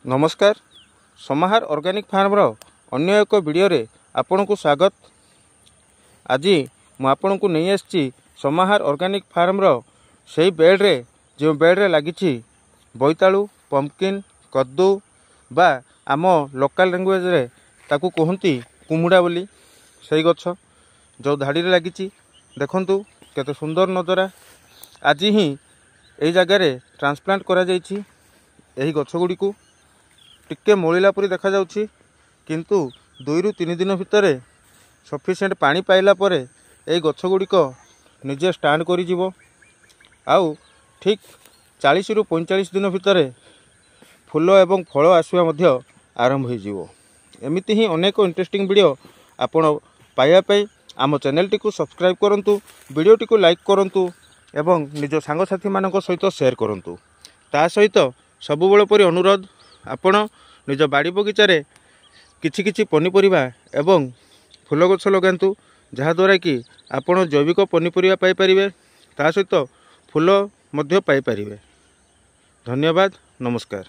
नमस्कार। समाहार organic farmer अन्य एक वीडियो रे आपन को स्वागत। आज मु आपन को नहीं आसी समाहार ऑर्गेनिक फार्मर से बेड रे जो बेड रे लगी बोईतालु पंपकिन कद्दू बा आम लोकल लैंग्वेज रे ताकू कहती कुमुड़ा बोली से गछ जो धाड़ी रे लगी देखंतु केते सुंदर नजरा। आज ही यही जगार ट्रांसप्लांट करा जायछि। एही गछ गुडी को टिके मोलिला परी देखा जाउछि, किंतु 2 रु 3 दिन भितर सफिशिएंट पानी पाइला परे एही गछ गुडी को निजे स्टैंड करि जिवो। आउ ठीक 40 रु 45 दिन भितर फूल एवं फल आसवा मध्य आरंभ हो जिवो। एमिति ही अनेक इंटरेस्टिंग वीडियो आपण पाइबा पई आम चैनल टी को सब्सक्राइब करंतु, वीडियो टी को लाइक करंतु एवं निज सांग साथी मानक सहित शेयर करंतु। ता सहित सबु बेले परि अनुरोध आपण निज बाड़ी बगीचारे किछि किछि पनीपरिबा एवं फूल गछ लगांतु, जहाद्वारा कि आपण जैविक पनीपरिबा पाई परिबे, ता सहित फूल मध्य पाई परिबे। धन्यवाद, नमस्कार।